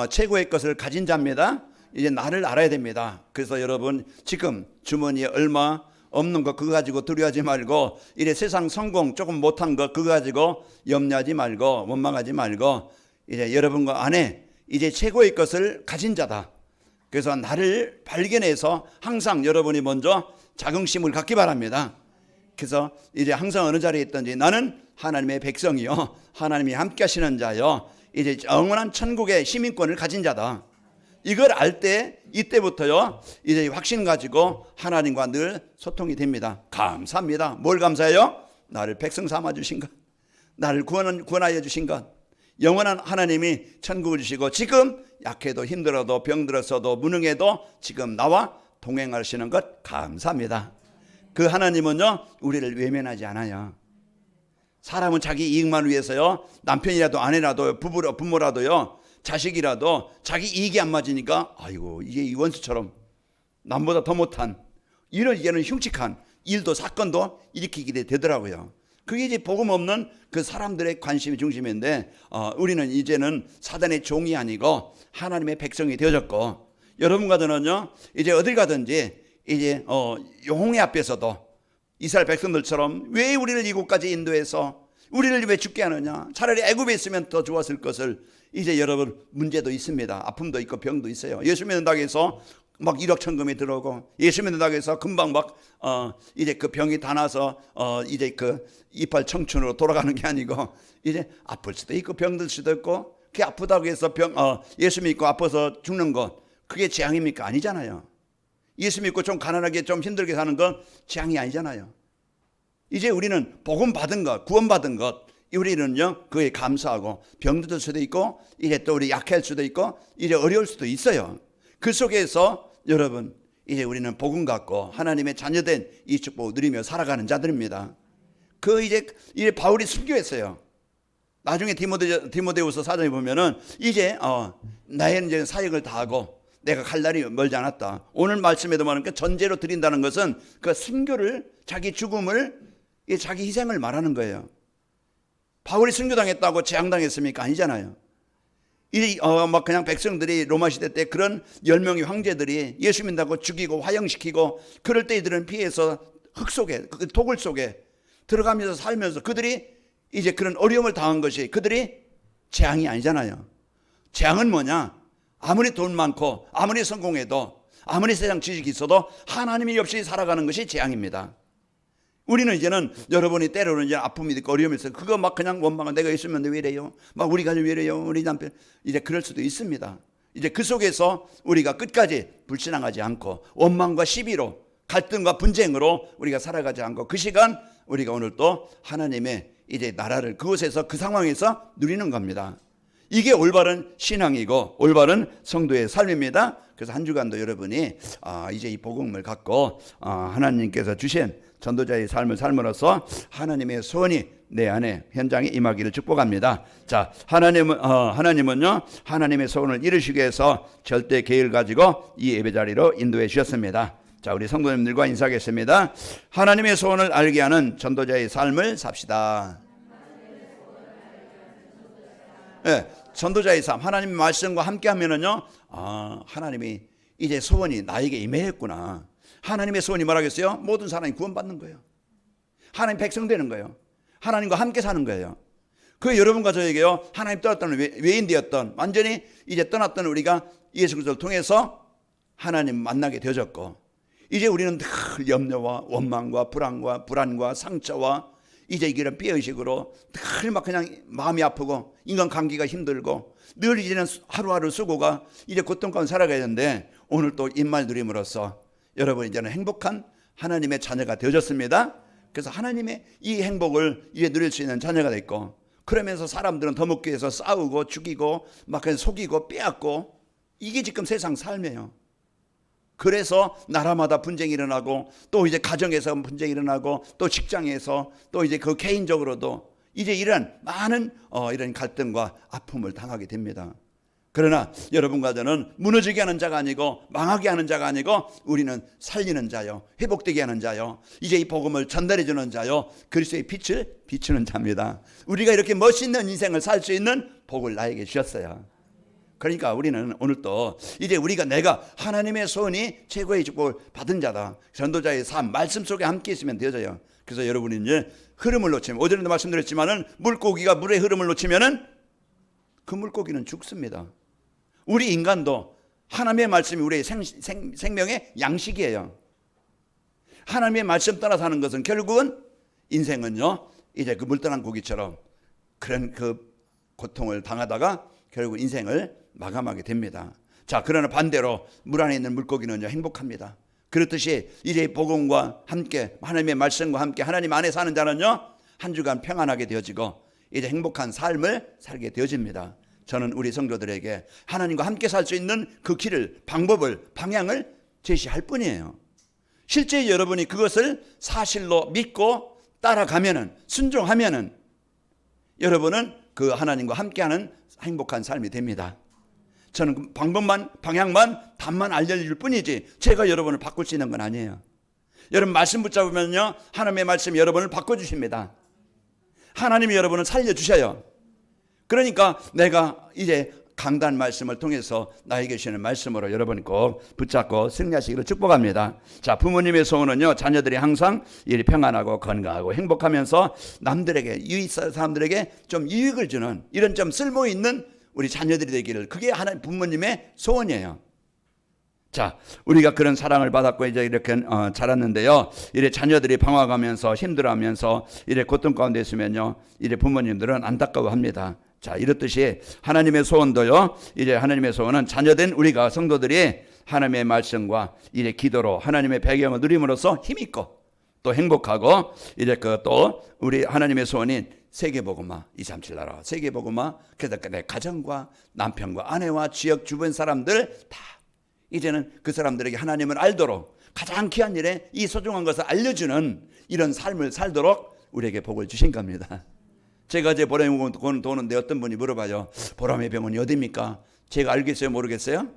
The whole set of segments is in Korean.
최고의 것을 가진 자입니다. 이제 나를 알아야 됩니다. 그래서 여러분 지금 주머니에 얼마 없는 거 그거 가지고 두려워하지 말고, 이래 세상 성공 조금 못한 거 그거 가지고 염려하지 말고 원망하지 말고, 이제 여러분과 안에 이제 최고의 것을 가진 자다. 그래서 나를 발견해서 항상 여러분이 먼저 자긍심을 갖기 바랍니다. 그래서 이제 항상 어느 자리에 있든지 나는 하나님의 백성이요, 하나님이 함께 하시는 자요, 이제 영원한 천국의 시민권을 가진 자다. 이걸 알 때 이때부터요 이제 확신 가지고 하나님과 늘 소통이 됩니다. 감사합니다. 뭘 감사해요? 나를 백성 삼아 주신 것, 나를 구원하여 주신 것, 영원한 하나님이 천국을 주시고 지금 약해도 힘들어도 병들었어도 무능해도 지금 나와 동행하시는 것 감사합니다. 그 하나님은요 우리를 외면하지 않아요. 사람은 자기 이익만 위해서요, 남편이라도 아내라도 부모라도요, 자식이라도 자기 이익이 안 맞으니까 아이고 이게 이 원수처럼 남보다 더 못한 이런 얘는 흉측한 일도 사건도 일으키게 되더라고요. 그게 이제 복음 없는 그 사람들의 관심이 중심인데, 우리는 이제는 사단의 종이 아니고 하나님의 백성이 되어졌고, 여러분과 저는요 이제 어딜 가든지 이제 영홍의 앞에서도 이스라엘 백성들처럼 왜 우리를 이곳까지 인도해서 우리를 왜 죽게 하느냐, 차라리 애굽에 있으면 더 좋았을 것을. 이제 여러분 문제도 있습니다. 아픔도 있고 병도 있어요. 예수 믿는다고 해서 막 1억 천금이 들어오고, 예수 믿는다고 해서 금방 막 이제 그 병이 다 나서 이제 그 이빨 청춘으로 돌아가는 게 아니고, 이제 아플 수도 있고 병들 수도 있고, 그게 아프다고 해서 예수 믿고 아파서 죽는 것 그게 재앙입니까? 아니잖아요. 예수 믿고 좀 가난하게 좀 힘들게 사는 건 재앙이 아니잖아요. 이제 우리는 복음 받은 것, 구원 받은 것, 우리는요 그에 감사하고, 병들 수도 있고 이제 또 우리 약할 수도 있고 이제 어려울 수도 있어요. 그 속에서 여러분 이제 우리는 복음 갖고 하나님의 자녀된 이 축복을 누리며 살아가는 자들입니다. 그 이제 바울이 순교했어요. 나중에 디모데후서 4장에 보면은 이제 나의 이제 사역을 다하고 내가 갈 날이 멀지 않았다. 오늘 말씀에도 말하니까 전제로 드린다는 것은 그 순교를, 자기 죽음을, 자기 희생을 말하는 거예요. 바울이 순교당했다고 재앙당했습니까? 아니잖아요. 이 막 그냥 백성들이 로마 시대 때 그런 10명의 황제들이 예수 믿는다고 죽이고 화형시키고, 그럴 때 이들은 피해서 흙 속에, 그 도굴 속에 들어가면서 살면서 그들이 이제 그런 어려움을 당한 것이 그들이 재앙이 아니잖아요. 재앙은 뭐냐? 아무리 돈 많고 아무리 성공해도 아무리 세상 지식이 있어도 하나님이 없이 살아가는 것이 재앙입니다. 우리는 이제는 여러분이 때로는 이제 아픔이 있고 어려움이 있어요. 그거 막 그냥 원망은 내가 있으면 왜 이래요? 막 우리 가족 왜 이래요? 우리 남편 이제 그럴 수도 있습니다. 이제 그 속에서 우리가 끝까지 불신앙하지 않고 원망과 시비로, 갈등과 분쟁으로 우리가 살아가지 않고, 그 시간 우리가 오늘 또 하나님의 이제 나라를 그곳에서 그 상황에서 누리는 겁니다. 이게 올바른 신앙이고 올바른 성도의 삶입니다. 그래서 한 주간도 여러분이 이제 이 복음을 갖고 하나님께서 주신 전도자의 삶을 삶으로써 하나님의 소원이 내 안에 현장에 임하기를 축복합니다. 자, 하나님은요 하나님의 소원을 이루시기 위해서 절대 계획을 가지고 이 예배 자리로 인도해 주셨습니다. 자, 우리 성도님들과 인사하겠습니다. 하나님의 소원을 알게 하는 전도자의 삶을 삽시다. 네, 전도자의 삶, 하나님의 말씀과 함께 하면은요, 하나님이 이제 소원이 나에게 임했구나. 하나님의 소원이 뭐라겠어요? 모든 사람이 구원받는 거예요. 하나님 백성 되는 거예요. 하나님과 함께 사는 거예요. 그 여러분과 저에게요, 하나님 떠났던 외인 되었던, 완전히 이제 떠났던 우리가 예수 그리스도를 통해서 하나님 만나게 되어졌고, 이제 우리는 늘 염려와 원망과 불안과 상처와 이제 이런 삐의식으로 늘 막 그냥 마음이 아프고 인간 관계가 힘들고 늘 이제는 하루하루 수고가 이제 고통 가운데 살아가야 되는데, 오늘 또 입말 누림으로써 여러분 이제는 행복한 하나님의 자녀가 되어졌습니다. 그래서 하나님의 이 행복을 이제 누릴 수 있는 자녀가 됐고, 그러면서 사람들은 더 먹기 위해서 싸우고 죽이고 막 그냥 속이고 빼앗고, 이게 지금 세상 삶이에요. 그래서 나라마다 분쟁이 일어나고, 또 이제 가정에서 분쟁이 일어나고, 또 직장에서, 또 이제 그 개인적으로도 이제 이런 많은 이런 갈등과 아픔을 당하게 됩니다. 그러나 여러분과 저는 무너지게 하는 자가 아니고 망하게 하는 자가 아니고, 우리는 살리는 자요, 회복되게 하는 자요, 이제 이 복음을 전달해 주는 자요, 그리스도의 빛을 비추는 자입니다. 우리가 이렇게 멋있는 인생을 살 수 있는 복을 나에게 주셨어요. 그러니까 우리는 오늘 또 이제 내가 하나님의 소원이 최고의 축복을 받은 자다. 전도자의 삶, 말씀 속에 함께 있으면 되어져요. 그래서 여러분이 이제 흐름을 놓치면, 어제도 말씀드렸지만은 물고기가 물의 흐름을 놓치면은 그 물고기는 죽습니다. 우리 인간도 하나님의 말씀이 우리의 생명의 양식이에요. 하나님의 말씀 따라 사는 것은 결국은 인생은요, 이제 그 물떠난 고기처럼 그런 그 고통을 당하다가 결국 인생을 마감하게 됩니다. 자, 그러나 반대로 물 안에 있는 물고기는요, 행복합니다. 그렇듯이 이제 복음과 함께, 하나님의 말씀과 함께 하나님 안에 사는 자는요, 한 주간 평안하게 되어지고 이제 행복한 삶을 살게 되어집니다. 저는 우리 성도들에게 하나님과 함께 살 수 있는 그 길을, 방법을, 방향을 제시할 뿐이에요. 실제 여러분이 그것을 사실로 믿고 따라가면은, 순종하면은 여러분은 그 하나님과 함께하는 행복한 삶이 됩니다. 저는 그 방법만, 방향만, 답만 알려줄 뿐이지 제가 여러분을 바꿀 수 있는 건 아니에요. 여러분 말씀 붙잡으면요, 하나님의 말씀이 여러분을 바꿔주십니다. 하나님이 여러분을 살려주셔요. 그러니까 내가 이제 강단 말씀을 통해서 나에게 주시는 말씀으로 여러분이 꼭 붙잡고 승리하시기를 축복합니다. 자, 부모님의 소원은요, 자녀들이 항상 일이 평안하고 건강하고 행복하면서 남들에게, 유익 사람들에게 좀 유익을 주는 이런 좀 쓸모 있는 우리 자녀들이 되기를, 그게 하나님 부모님의 소원이에요. 자, 우리가 그런 사랑을 받았고 이제 이렇게 자랐는데요, 이래 자녀들이 방황하면서 힘들어하면서 이래 고통 가운데 있으면요, 이래 부모님들은 안타까워합니다. 자, 이렇듯이 하나님의 소원도요, 이제 하나님의 소원은 자녀된 우리가 성도들이 하나님의 말씀과 이제 기도로 하나님의 배경을 누림으로써 힘있고 또 행복하고, 이제 그 또 우리 하나님의 소원인 세계복음화, 237 나라 세계복음화, 그래서 내 가정과 남편과 아내와 지역 주변 사람들 다 이제는 그 사람들에게 하나님을 알도록, 가장 귀한 일에 이 소중한 것을 알려주는 이런 삶을 살도록 우리에게 복을 주신 겁니다. 제가 이제 보람의 병원 도는데 어떤 분이 물어봐요. 보람의 병원이 어디입니까? 제가 알겠어요, 모르겠어요?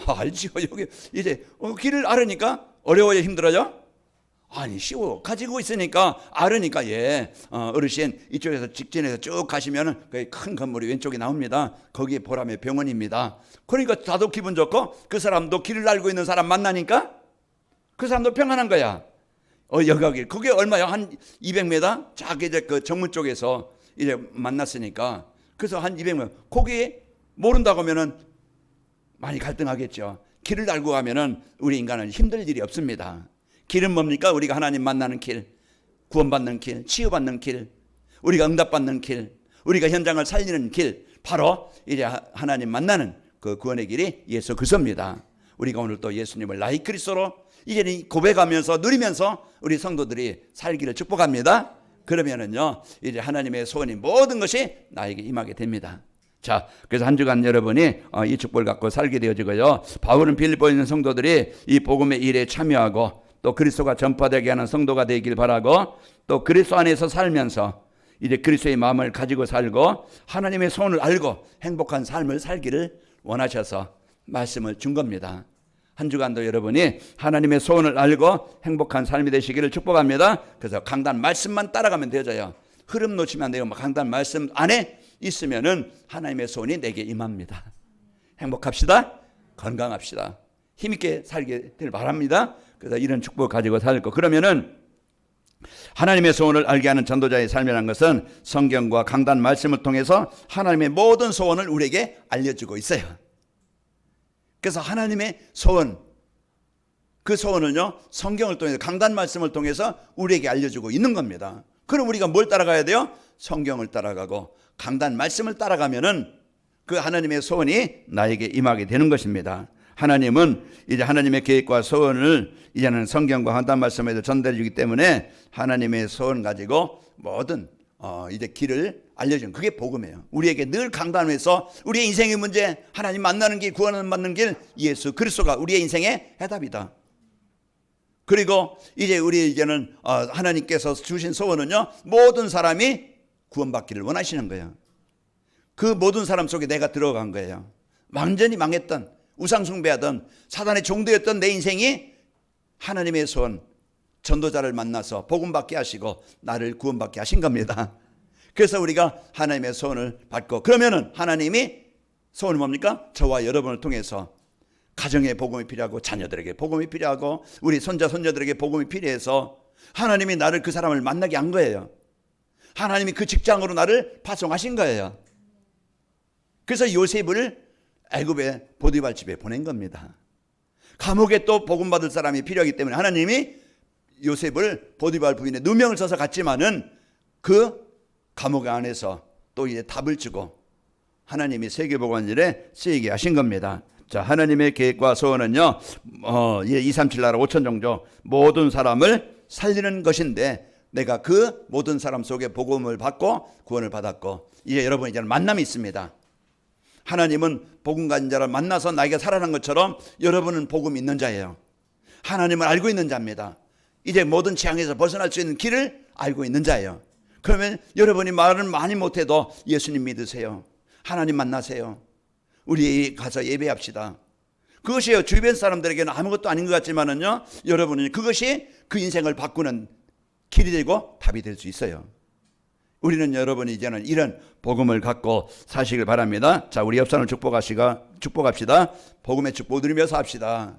알지요. 여기 이제 길을 알으니까 어려워요, 힘들어요? 아니, 쉬워. 가지고 있으니까 알으니까. 예, 어르신 이쪽에서 직진해서 쭉 가시면은 큰 건물이 왼쪽에 나옵니다. 거기에 보람의 병원입니다. 그러니까 다도 기분 좋고 그 사람도 길을 알고 있는 사람 만나니까 그 사람도 평안한 거야. 여기 그게 얼마야? 한 200m? 쫙 이제 그 정문 쪽에서 이제 만났으니까, 그래서 한 200m. 거기 모른다고 하면은 많이 갈등하겠죠. 길을 알고 가면은 우리 인간은 힘들 일이 없습니다. 길은 뭡니까? 우리가 하나님 만나는 길, 구원받는 길, 치유받는 길, 우리가 응답받는 길, 우리가 현장을 살리는 길, 바로 이제 하나님 만나는 그 구원의 길이 예수 그리스도입니다. 우리가 오늘 또 예수님을 나의 그리스도로 이제는 고백하면서 누리면서 우리 성도들이 살기를 축복합니다. 그러면은요, 이제 하나님의 소원인 모든 것이 나에게 임하게 됩니다. 자, 그래서 한 주간 여러분이 이 축복을 갖고 살게 되어지고요, 바울은 빌립보에 있는 성도들이 이 복음의 일에 참여하고 또 그리스도가 전파되게 하는 성도가 되길 바라고, 또 그리스도 안에서 살면서 이제 그리스도의 마음을 가지고 살고 하나님의 소원을 알고 행복한 삶을 살기를 원하셔서 말씀을 준 겁니다. 한 주간도 여러분이 하나님의 소원을 알고 행복한 삶이 되시기를 축복합니다. 그래서 강단 말씀만 따라가면 되어져요. 흐름 놓치면 안 돼요. 강단 말씀 안에 있으면은 하나님의 소원이 내게 임합니다. 행복합시다. 건강합시다. 힘있게 살게 될 바랍니다. 그래서 이런 축복을 가지고 살고, 그러면은 하나님의 소원을 알게 하는 전도자의 삶이라는 것은 성경과 강단 말씀을 통해서 하나님의 모든 소원을 우리에게 알려주고 있어요. 그래서 하나님의 소원, 그 소원은요, 성경을 통해서 강단 말씀을 통해서 우리에게 알려주고 있는 겁니다. 그럼 우리가 뭘 따라가야 돼요? 성경을 따라가고 강단 말씀을 따라가면은 그 하나님의 소원이 나에게 임하게 되는 것입니다. 하나님은 이제 하나님의 계획과 소원을 이제는 성경과 강단 말씀에도 전달해 주기 때문에 하나님의 소원 가지고 모든 이제 길을 알려주는, 그게 복음이에요. 우리에게 늘 강단에서 우리의 인생의 문제, 하나님 만나는 길, 구원을 받는 길, 예수 그리스도가 우리의 인생의 해답이다. 그리고 이제 우리에게는 하나님께서 주신 소원은요, 모든 사람이 구원받기를 원하시는 거예요. 그 모든 사람 속에 내가 들어간 거예요. 완전히 망했던, 우상숭배하던, 사단의 종되었던 내 인생이 하나님의 소원, 전도자를 만나서 복음받게 하시고 나를 구원받게 하신 겁니다. 그래서 우리가 하나님의 소원을 받고, 그러면은 하나님이 소원은 뭡니까? 저와 여러분을 통해서 가정에 복음이 필요하고 자녀들에게 복음이 필요하고 우리 손자 손녀들에게 복음이 필요해서 하나님이 나를 그 사람을 만나게 한 거예요. 하나님이 그 직장으로 나를 파송하신 거예요. 그래서 요셉을 애굽의 보디발 집에 보낸 겁니다. 감옥에 또 복음 받을 사람이 필요하기 때문에 하나님이 요셉을 보디발 부인의 누명을 써서 갔지만은 그 감옥 안에서 또 이제 답을 주고 하나님이 세계복음일에 쓰이게 하신 겁니다. 자, 하나님의 계획과 소원은요, 237 나라 5천 종족 모든 사람을 살리는 것인데 내가 그 모든 사람 속에 복음을 받고 구원을 받았고 이제 여러분 이제는 만남이 있습니다. 하나님은 복음 가진 자를 만나서 나에게 살아난 것처럼 여러분은 복음 있는 자예요. 하나님을 알고 있는 자입니다. 이제 모든 재앙에서 벗어날 수 있는 길을 알고 있는 자예요. 그러면 여러분이 말은 많이 못해도 예수님 믿으세요. 하나님 만나세요. 우리 가서 예배합시다. 그것이 주변 사람들에게는 아무것도 아닌 것 같지만은요, 여러분은 그것이 그 인생을 바꾸는 길이 되고 답이 될 수 있어요. 우리는 여러분이 이제는 이런 복음을 갖고 사시길 바랍니다. 자, 우리 옆 사람을 축복합시다. 복음의 축복 누리면서 합시다.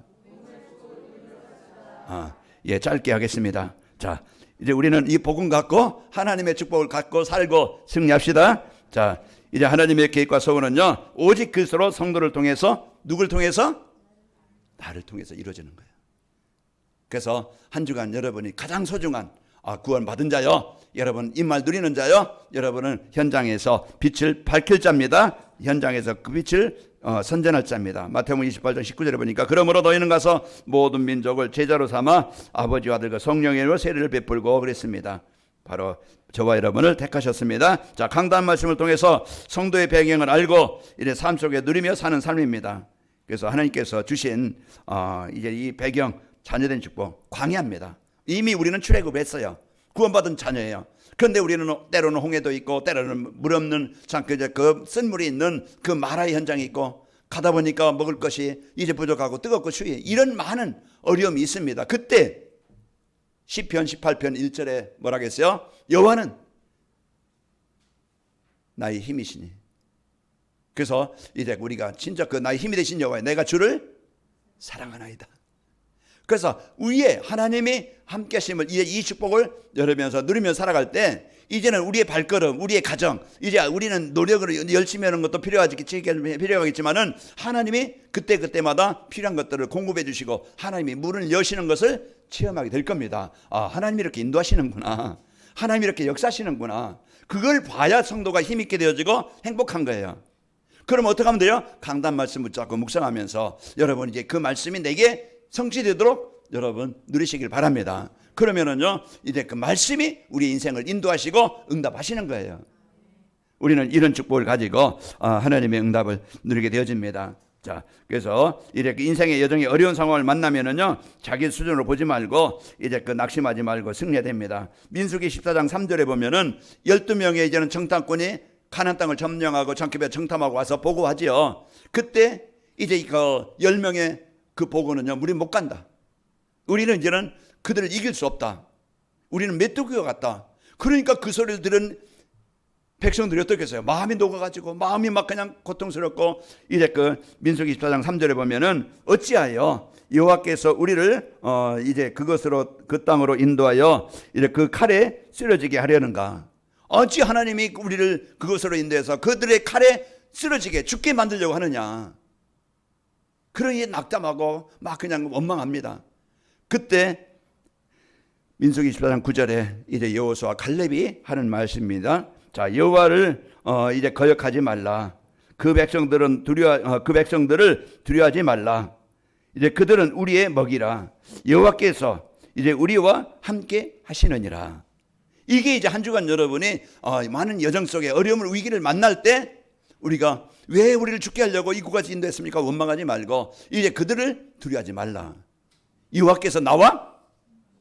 짧게 하겠습니다. 자, 이제 우리는 이 복음 갖고 하나님의 축복을 갖고 살고 승리합시다. 자, 이제 하나님의 계획과 소원은요, 오직 그리스도로 성도를 통해서 누굴 통해서? 나를 통해서 이루어지는 거예요. 그래서 한 주간 여러분이 가장 소중한 구원 받은 자요, 여러분 이 말 누리는 자요, 여러분은 현장에서 빛을 밝힐 자입니다. 현장에서 그 빛을 선전할 자입니다. 마태복음 28장 19절에 보니까 그러므로 너희는 가서 모든 민족을 제자로 삼아 아버지와 아들과 성령의 이름으로 세례를 베풀고 그랬습니다. 바로 저와 여러분을 택하셨습니다. 자, 강단 말씀을 통해서 성도의 배경을 알고 이제 삶 속에 누리며 사는 삶입니다. 그래서 하나님께서 주신 이제 이 배경 자녀된 축복 광야입니다. 이미 우리는 출애굽했어요. 구원받은 자녀예요. 그런데 우리는 때로는 홍해도 있고 때로는 물 없는 그 쓴물이 있는 그 마라의 현장이 있고 가다 보니까 먹을 것이 이제 부족하고 뜨겁고 추위 이런 많은 어려움이 있습니다. 그때 시편 18편 1절에 뭐라고 했어요? 여호와는 나의 힘이시니. 그래서 이제 우리가 진짜 그 나의 힘이 되신 여호와 내가 주를 사랑하나이다. 그래서 위에 하나님이 함께 하심을 이 축복을 누리면서 살아갈 때 이제는 우리의 발걸음, 우리의 가정, 이제 우리는 노력으로 열심히 하는 것도 필요하겠지만은 하나님이 그때마다 필요한 것들을 공급해 주시고 하나님이 문을 여시는 것을 체험하게 될 겁니다. 하나님이 이렇게 인도하시는구나. 하나님이 이렇게 역사하시는구나. 그걸 봐야 성도가 힘있게 되어지고 행복한 거예요. 그럼 어떻게 하면 돼요? 강단 말씀 붙잡고 묵상하면서 여러분 이제 그 말씀이 내게 성취되도록 여러분 누리시길 바랍니다. 그러면은요 이제 그 말씀이 우리 인생을 인도하시고 응답하시는 거예요. 우리는 이런 축복을 가지고 하나님의 응답을 누리게 되어집니다. 자, 그래서 이렇게 인생의 여정의 어려운 상황을 만나면은요 자기 수준으로 보지 말고 이제 그 낙심하지 말고 승리해야 됩니다. 민수기 14장 3절에 보면은 12명의 이제는 정탐꾼이 가나안 땅을 점령하고 정탐에 정탐하고 와서 보고하지요. 그때 이제 그 10명의 그 보고는요, 우리 못 간다. 우리는 이제는 그들을 이길 수 없다. 우리는 메뚜기와 같다. 그러니까 그 소리를 들은 백성들이 어떻겠어요? 마음이 녹아가지고 마음이 막 그냥 고통스럽고 이제 그 민수기 14장 3절에 보면은 어찌하여 여호와께서 우리를 이제 그것으로 그 땅으로 인도하여 이제 그 칼에 쓰러지게 하려는가? 어찌 하나님이 우리를 그것으로 인도해서 그들의 칼에 쓰러지게 죽게 만들려고 하느냐? 그러니 낙담하고 막 그냥 원망합니다. 그때 민수기 14장 9절에 이제 여호수아 갈렙이 하는 말씀입니다. 자, 여호와를 이제 거역하지 말라. 그 백성들을 두려워하지 말라. 이제 그들은 우리의 먹이라. 여호와께서 이제 우리와 함께 하시느니라. 이게 이제 한 주간 여러분이 많은 여정 속에 어려움을 위기를 만날 때 우리가 왜 우리를 죽게 하려고 이구까지 인도했습니까? 원망하지 말고 이제 그들을 두려워하지 말라. 여호와께서 나와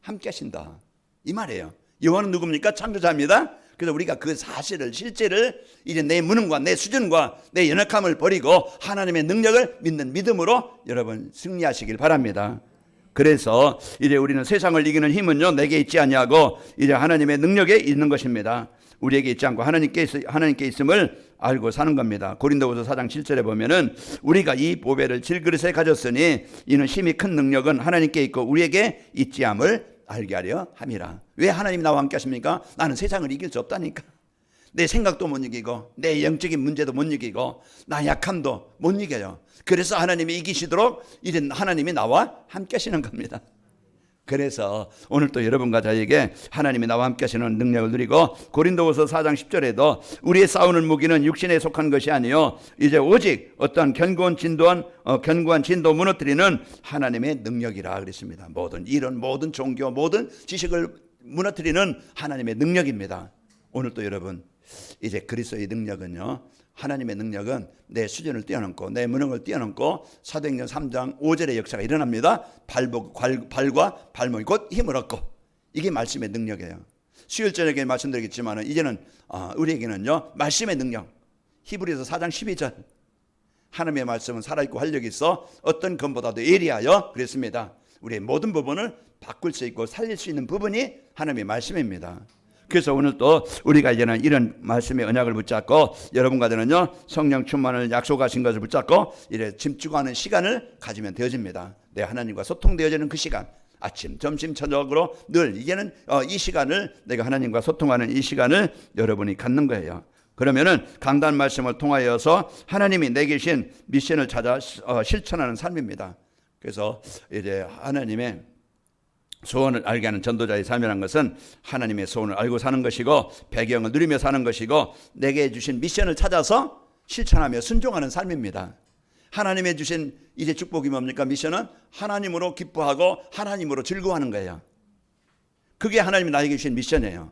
함께 하신다. 이 말이에요. 여호와는 누굽니까? 창조자입니다. 그래서 우리가 그 사실을 실제를 이제 내 무능과 내 수준과 내 연약함을 버리고 하나님의 능력을 믿는 믿음으로 여러분 승리하시길 바랍니다. 그래서 이제 우리는 세상을 이기는 힘은요 내게 있지 아니하고 이제 하나님의 능력에 있는 것입니다. 우리에게 있지 않고 하나님께 있음을 알고 사는 겁니다. 고린도후서 4장 7절에 보면은 우리가 이 보배를 질그릇에 가졌으니 이는 심히 큰 능력은 하나님께 있고 우리에게 있지 함을 알게 하려 함이라. 왜 하나님이 나와 함께 하십니까? 나는 세상을 이길 수 없다니까. 내 생각도 못 이기고 내 영적인 문제도 못 이기고 나 약함도 못 이겨요. 그래서 하나님이 이기시도록 이제 하나님이 나와 함께 하시는 겁니다. 그래서 오늘 또 여러분과 저에게 하나님이 나와 함께 하시는 능력을 누리고 고린도후서 4장 10절에도 우리의 싸우는 무기는 육신에 속한 것이 아니요 이제 오직 어떤 견고한 진도 무너뜨리는 하나님의 능력이라 그랬습니다. 모든 이런 모든 종교 모든 지식을 무너뜨리는 하나님의 능력입니다. 오늘 또 여러분 이제 그리스도의 능력은요, 하나님의 능력은 내 수준을 뛰어넘고 내 무능을 뛰어넘고 사도행전 3장 5절의 역사가 일어납니다. 발과 발목이 곧 힘을 얻고, 이게 말씀의 능력이에요. 수요일 저녁에 말씀드리겠지만 이제는 우리에게는요 말씀의 능력, 히브리서 4장 12절 하나님의 말씀은 살아있고 활력이 있어 어떤 검보다도 예리하여 그랬습니다. 우리의 모든 부분을 바꿀 수 있고 살릴 수 있는 부분이 하나님의 말씀입니다. 그래서 오늘 또 우리가 이제는 이런 말씀의 언약을 붙잡고 여러분과 저는요 성령 충만을 약속하신 것을 붙잡고 이래 집중하는 시간을 가지면 되어집니다. 내 하나님과 소통되어지는 그 시간, 아침, 점심, 저녁으로 늘 이제는 이 시간을 내가 하나님과 소통하는 이 시간을 여러분이 갖는 거예요. 그러면은 강단 말씀을 통하여서 하나님이 내게 주신 미션을 찾아 실천하는 삶입니다. 그래서 이제 하나님의 소원을 알게 하는 전도자의 삶이라는 것은 하나님의 소원을 알고 사는 것이고 배경을 누리며 사는 것이고 내게 주신 미션을 찾아서 실천하며 순종하는 삶입니다. 하나님의 주신 이제 축복이 뭡니까? 미션은 하나님으로 기뻐하고 하나님으로 즐거워하는 거예요. 그게 하나님이 나에게 주신 미션이에요.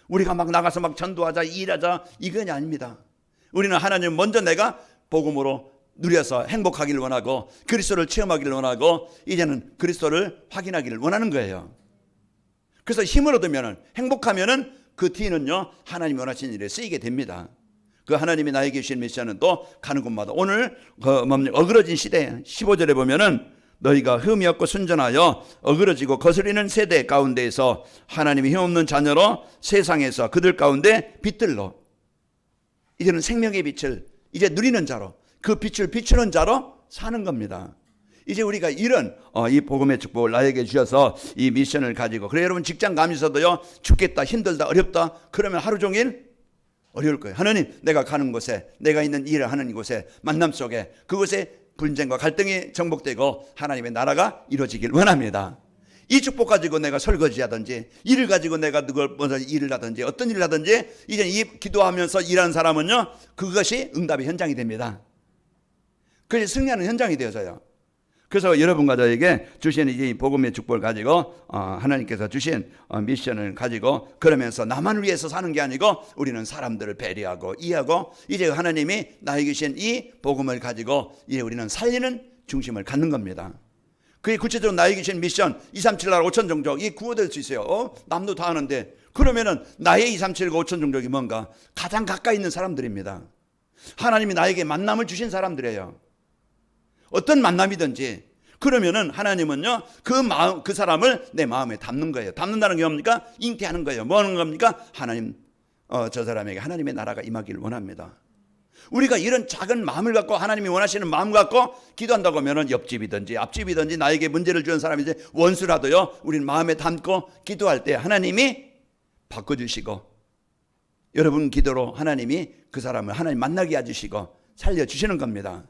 우리가 막 나가서 막 전도하자 일하자 이건 아닙니다. 우리는 하나님 먼저 내가 복음으로 누려서 행복하기를 원하고 그리스도를 체험하기를 원하고 이제는 그리스도를 확인하기를 원하는 거예요. 그래서 힘을 얻으면 행복하면은 그 뒤는요 하나님이 원하시는 일에 쓰이게 됩니다. 그 하나님이 나에게 주신 미션은 또 가는 곳마다 오늘 어그러진 시대 15절에 보면은 너희가 흠이 없고 순전하여 어그러지고 거스리는 세대 가운데에서 하나님이 힘없는 자녀로 세상에서 그들 가운데 빛들로 이제는 생명의 빛을 이제 누리는 자로 그 빛을 비추는 자로 사는 겁니다. 이제 우리가 이런 이 복음의 축복을 나에게 주셔서 이 미션을 가지고, 그래 여러분 직장 가면서도요 죽겠다 힘들다 어렵다 그러면 하루 종일 어려울 거예요. 하나님 내가 가는 곳에 내가 있는 일을 하는 곳에 만남 속에 그곳에 분쟁과 갈등이 정복되고 하나님의 나라가 이루어지길 원합니다. 이 축복 가지고 내가 설거지하든지 일을 가지고 내가 누굴 먼저 일을 하든지 어떤 일을 하든지 이제 이 기도하면서 일하는 사람은요 그것이 응답의 현장이 됩니다. 그래서 승리하는 현장이 되어져요. 그래서 여러분과 저에게 주신 이 복음의 축복을 가지고 하나님께서 주신 미션을 가지고 그러면서 나만을 위해서 사는 게 아니고 우리는 사람들을 배려하고 이해하고 이제 하나님이 나에게 주신 이 복음을 가지고 이제 우리는 살리는 중심을 갖는 겁니다. 그게 구체적으로 나에게 주신 미션 237 나라 5천 종족 이 구호될 수 있어요. 남도 다 하는데 그러면은 나의 237 5천 종족이 뭔가? 가장 가까이 있는 사람들입니다. 하나님이 나에게 만남을 주신 사람들이에요. 어떤 만남이든지 그러면은 하나님은요 그 사람을 내 마음에 담는 거예요. 담는다는 게 뭡니까? 잉태하는 거예요. 뭐 하는 겁니까? 하나님 저 사람에게 하나님의 나라가 임하기를 원합니다. 우리가 이런 작은 마음을 갖고 하나님이 원하시는 마음 갖고 기도한다고 하면은 옆집이든지 앞집이든지 나에게 문제를 주는 사람이든지 원수라도요 우리는 마음에 담고 기도할 때 하나님이 바꿔주시고 여러분 기도로 하나님이 그 사람을 하나님 만나게 해주시고 살려주시는 겁니다.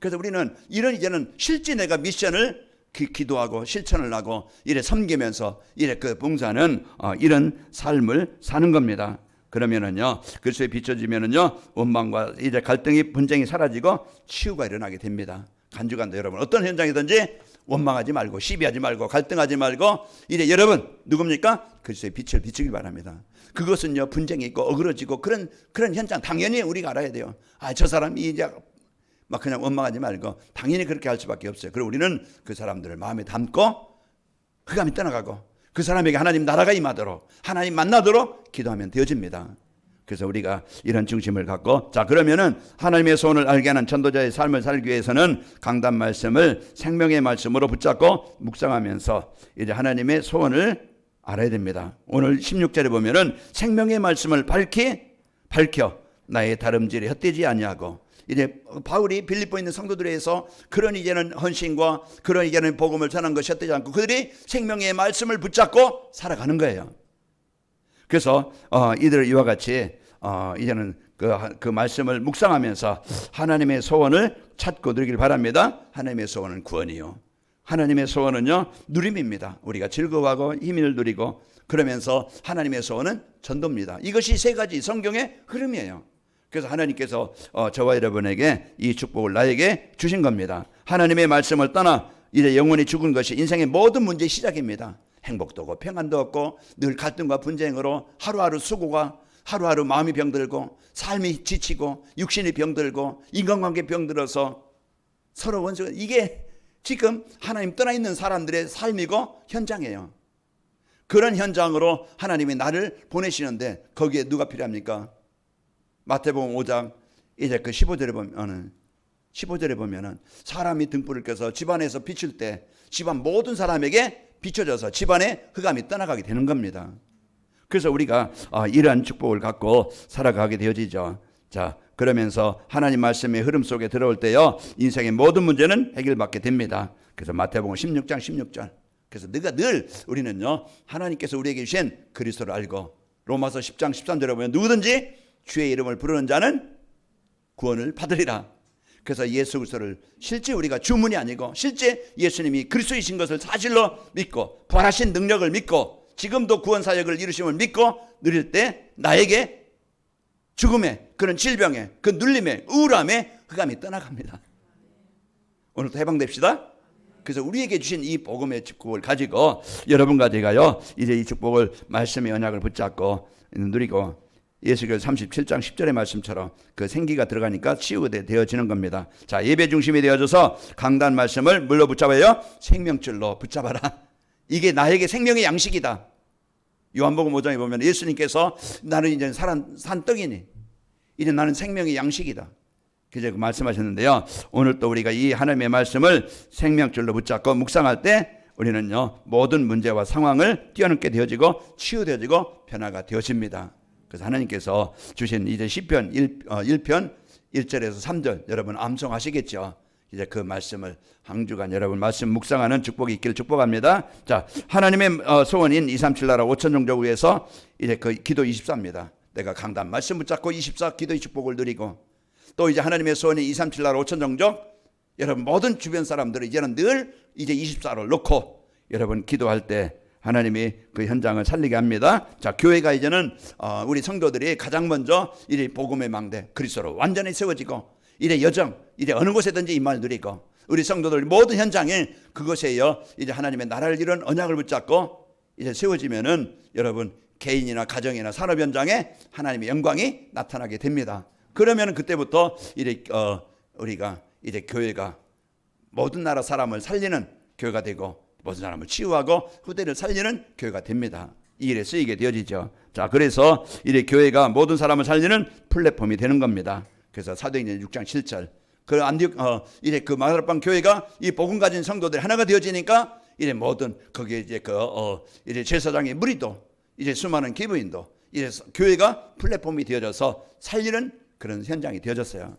그래서 우리는 이런 이제는 실제 내가 미션을 기도하고 실천을 하고 이래 섬기면서 이래 그 봉사는 이런 삶을 사는 겁니다. 그러면은요 그리스도에 비춰지면은요 원망과 이제 갈등이 분쟁이 사라지고 치유가 일어나게 됩니다. 간주간다 여러분 어떤 현장이든지 원망하지 말고 시비하지 말고 갈등하지 말고 이제 여러분 누굽니까? 그리스도의 빛을 비추길 바랍니다. 그것은요 분쟁이 있고 어그러지고 그런 현장 당연히 우리가 알아야 돼요. 저 사람이 이제 막 그냥 원망하지 말고 당연히 그렇게 할 수밖에 없어요. 그리고 우리는 그 사람들을 마음에 담고 흑암이 떠나가고 그 사람에게 하나님 나라가 임하도록 하나님 만나도록 기도하면 되어집니다. 그래서 우리가 이런 중심을 갖고 자 그러면은 하나님의 소원을 알게 하는 전도자의 삶을 살기 위해서는 강단 말씀을 생명의 말씀으로 붙잡고 묵상하면서 이제 하나님의 소원을 알아야 됩니다. 오늘 16절에 보면은 생명의 말씀을 밝혀 나의 다름질에 헛되지 아니하고, 이제 바울이 빌립보에 있는 성도들에서 그런 이제는 헌신과 그런 이제는 복음을 전한 것이 헛되지 않고 그들이 생명의 말씀을 붙잡고 살아가는 거예요. 그래서 이들을 이와 같이 이제는 그 말씀을 묵상하면서 하나님의 소원을 찾고 누리길 바랍니다. 하나님의 소원은 구원이요, 하나님의 소원은요 누림입니다. 우리가 즐거워하고 힘을 누리고 그러면서 하나님의 소원은 전도입니다. 이것이 세 가지 성경의 흐름이에요. 그래서 하나님께서 저와 여러분에게 이 축복을 나에게 주신 겁니다. 하나님의 말씀을 떠나 이제 영원히 죽은 것이 인생의 모든 문제의 시작입니다. 행복도 없고 평안도 없고 늘 갈등과 분쟁으로 하루하루 수고가, 하루하루 마음이 병들고 삶이 지치고 육신이 병들고 인간관계 병들어서 서로 원수, 이게 지금 하나님 떠나 있는 사람들의 삶이고 현장이에요. 그런 현장으로 하나님이 나를 보내시는데 거기에 누가 필요합니까? 마태복음 5장 이제 그 15절에 보면은 사람이 등불을 켜서 집안에서 비출 때 집안 모든 사람에게 비춰져서 집안의 흑암이 떠나가게 되는 겁니다. 그래서 우리가 이러한 축복을 갖고 살아가게 되어지죠. 자, 그러면서 하나님 말씀의 흐름 속에 들어올 때요 인생의 모든 문제는 해결받게 됩니다. 그래서 마태복음 16장 16절. 그래서 늘 우리는요 하나님께서 우리에게 주신 그리스도를 알고, 로마서 10장 13절에 보면 누구든지 주의 이름을 부르는 자는 구원을 받으리라. 그래서 예수 그리스도를 실제 우리가 주문이 아니고 실제 예수님이 그리스도이신 것을 사실로 믿고 부활하신 능력을 믿고 지금도 구원 사역을 이루심을 믿고 누릴 때 나에게 죽음의 그런 질병의 그 눌림의 우울함의 흑암이 떠나갑니다. 오늘도 해방됩시다. 그래서 우리에게 주신 이 복음의 축복을 가지고 여러분과 제가요 이제 이 축복을 말씀의 언약을 붙잡고 누리고 예수께서 37장 10절의 말씀처럼 그 생기가 들어가니까 치유가 되어지는 겁니다. 자, 예배 중심이 되어져서 강단 말씀을 물로 붙잡아요? 생명줄로 붙잡아라. 이게 나에게 생명의 양식이다. 요한복음 5장에 보면 예수님께서 나는 이제 산 떡이니 이제 나는 생명의 양식이다. 그저 그 말씀하셨는데요. 오늘 또 우리가 이 하나님의 말씀을 생명줄로 붙잡고 묵상할 때 우리는요 모든 문제와 상황을 뛰어넘게 되어지고 치유되어지고 변화가 되어집니다. 그래서 하나님께서 주신 이제 시편 1편 1절에서 3절 여러분 암송하시겠죠. 이제 그 말씀을 한 주간 여러분 말씀 묵상하는 축복이 있기를 축복합니다. 자, 하나님의 소원인 237 나라 5천 종족 위해서 이제 그 기도 24입니다. 내가 강단 말씀 붙잡고 24 기도의 축복을 누리고, 또 이제 하나님의 소원인 237 나라 5천 종족 여러분 모든 주변 사람들은 이제는 늘 이제 24를 놓고 여러분 기도할 때 하나님이 그 현장을 살리게 합니다. 자, 교회가 이제는 우리 성도들이 가장 먼저 이제 복음의 망대 그리스도로 완전히 세워지고 이제 여정 이제 어느 곳에든지 임만을 누리고 우리 성도들 모든 현장에 그것에요 이제 하나님의 나라를 이룬 언약을 붙잡고 이제 세워지면은 여러분 개인이나 가정이나 산업 현장에 하나님의 영광이 나타나게 됩니다. 그러면은 그때부터 이제 우리가 이제 교회가 모든 나라 사람을 살리는 교회가 되고 모든 사람을 치유하고 후대를 살리는 교회가 됩니다. 이 일에 쓰이게 되어지죠. 자, 그래서 이제 교회가 모든 사람을 살리는 플랫폼이 되는 겁니다. 그래서 사도행전 6장 7절 그 이제 그 마가다방 교회가 이 복음 가진 성도들이 하나가 되어지니까 이제 모든 거기에 이제 이제 제사장의 무리도 이제 수많은 기부인도 이제 교회가 플랫폼이 되어져서 살리는 그런 현장이 되어졌어요.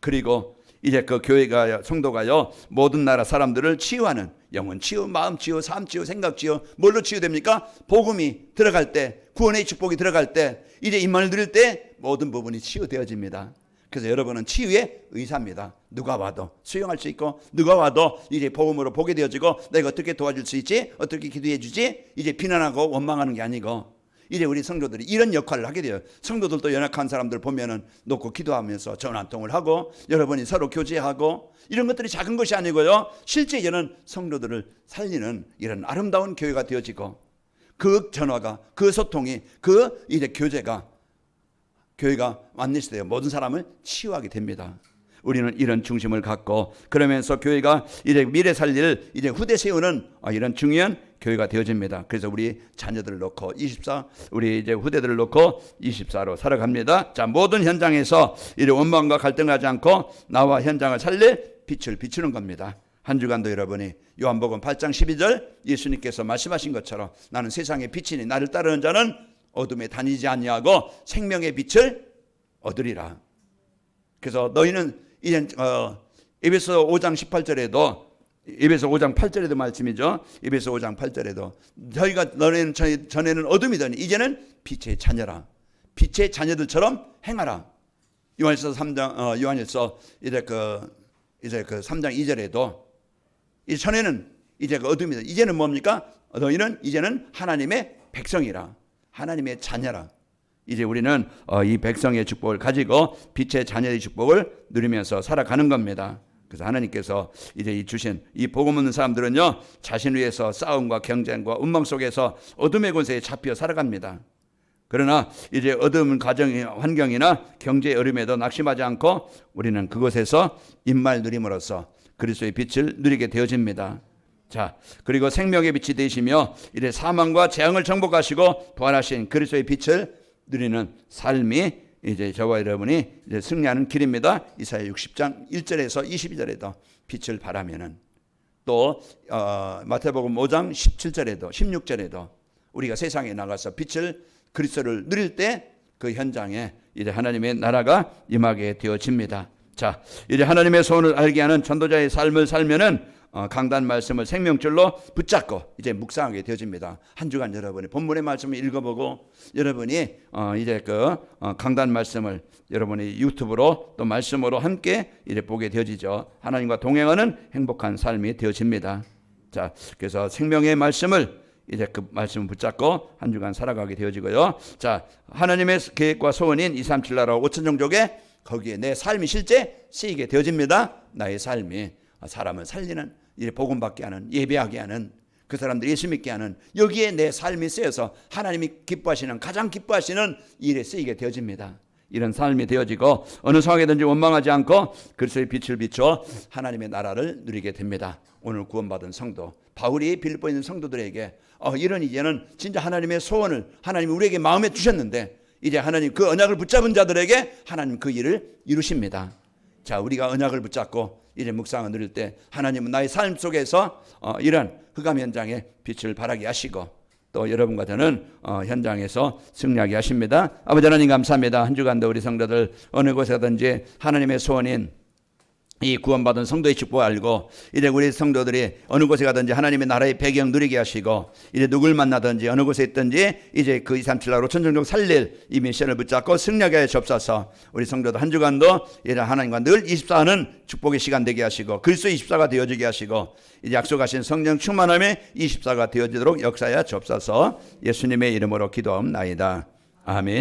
그리고 이제 그 교회가 성도가요 모든 나라 사람들을 치유하는 영혼 치유, 마음 치유, 삶 치유, 생각 치유, 뭘로 치유됩니까? 복음이 들어갈 때, 구원의 축복이 들어갈 때, 이제 임만을 누릴 때 모든 부분이 치유되어집니다. 그래서 여러분은 치유의 의사입니다. 누가 와도 수용할 수 있고 누가 와도 이제 복음으로 보게 되어지고 내가 어떻게 도와줄 수 있지? 어떻게 기도해 주지? 이제 비난하고 원망하는 게 아니고 이제 우리 성도들이 이런 역할을 하게 돼요. 성도들도 연약한 사람들 보면은 놓고 기도하면서 전화 한 통을 하고 여러분이 서로 교제하고 이런 것들이 작은 것이 아니고요. 실제 이제는 성도들을 살리는 이런 아름다운 교회가 되어지고 그 전화가 그 소통이 그 이제 교제가 교회가 완전히 되어 모든 사람을 치유하게 됩니다. 우리는 이런 중심을 갖고 그러면서 교회가 이제 미래 살릴 이제 후대 세우는 이런 중요한 교회가 되어집니다. 그래서 우리 자녀들을 놓고 24 우리 이제 후대들을 놓고 24로 살아갑니다. 자, 모든 현장에서 이제 원망과 갈등하지 않고 나와 현장을 살릴 빛을 비추는 겁니다. 한 주간도 여러분이 요한복음 8장 12절 예수님께서 말씀하신 것처럼 나는 세상의 빛이니 나를 따르는 자는 어둠에 다니지 아니하고 생명의 빛을 얻으리라. 그래서 너희는 이제 에베소 5장 18절에도 에베소 5장 8절에도 말씀이죠. 에베소 5장 8절에도 너희는 전에는 어둠이더니 이제는 빛의 자녀라. 빛의 자녀들처럼 행하라. 요한일서 3장 요한일서 이제 그 3장 2절에도 이 전에는 이제 그 어둠이다. 이제는 뭡니까? 너희는 이제는 하나님의 백성이라. 하나님의 자녀라. 이제 우리는 이 백성의 축복을 가지고 빛의 자녀의 축복을 누리면서 살아가는 겁니다. 그래서 하나님께서 이제 이 주신 이 복음 없는 사람들은요, 자신 위해서 싸움과 경쟁과 운명 속에서 어둠의 권세에 잡혀 살아갑니다. 그러나 이제 어두운 가정 환경이나 경제의 어려움에도 낙심하지 않고 우리는 그곳에서 임말 누림으로써 그리스도의 빛을 누리게 되어집니다. 자, 그리고 생명의 빛이 되시며 이제 사망과 재앙을 정복하시고 부활하신 그리스도의 빛을 누리는 삶이 이제 저와 여러분이 이제 승리하는 길입니다. 이사야 60장 1절에서 22절에도 빛을 발하면은 또 마태복음 5장 17절에도 16절에도 우리가 세상에 나가서 빛을 그리스도를 누릴 때 그 현장에 이제 하나님의 나라가 임하게 되어집니다. 자, 이제 하나님의 소원을 알게 하는 전도자의 삶을 살면은 강단 말씀을 생명줄로 붙잡고 이제 묵상하게 되어집니다. 한 주간 여러분이 본문의 말씀을 읽어보고 여러분이 이제 그 강단 말씀을 여러분이 유튜브로 또 말씀으로 함께 이제 보게 되어지죠. 하나님과 동행하는 행복한 삶이 되어집니다. 자, 그래서 생명의 말씀을 이제 그 말씀을 붙잡고 한 주간 살아가게 되어지고요. 자, 하나님의 계획과 소원인 237 나라 5천 종족에 거기에 내 삶이 실제 쓰이게 되어집니다. 나의 삶이 사람을 살리는, 이제 복음받게 하는, 예배하게 하는, 그 사람들 예수 믿게 하는, 여기에 내 삶이 쓰여서 하나님이 기뻐하시는, 가장 기뻐하시는 일에 쓰이게 되어집니다. 이런 삶이 되어지고 어느 상황에든지 원망하지 않고 그리스도의 빛을 비춰 하나님의 나라를 누리게 됩니다. 오늘 구원받은 성도 바울이 빌립보에 있는 성도들에게 이런 이제는 진짜 하나님의 소원을 하나님이 우리에게 마음에 주셨는데 이제 하나님 그 언약을 붙잡은 자들에게 하나님 그 일을 이루십니다. 자, 우리가 언약을 붙잡고 이제 묵상을 누릴 때 하나님은 나의 삶 속에서 이런 흑암 현장에 빛을 발하게 하시고 또 여러분과 저는 현장에서 승리하게 하십니다. 아버지 하나님 감사합니다. 한 주간도 우리 성도들 어느 곳에든지 하나님의 소원인 이 구원받은 성도의 축복을 알고 이제 우리 성도들이 어느 곳에 가든지 하나님의 나라의 배경 누리게 하시고 이제 누굴 만나든지 어느 곳에 있든지 이제 그 237 나라 5천 종족 살릴 이 미션을 붙잡고 승리하게 하여 주옵소서. 우리 성도들 한 주간도 이제 하나님과 늘 24하는 축복의 시간 되게 하시고 그리스도 24가 되어지게 하시고 이제 약속하신 성령 충만함의 24가 되어지도록 역사하여 주옵소서. 예수님의 이름으로 기도하옵나이다. 아멘.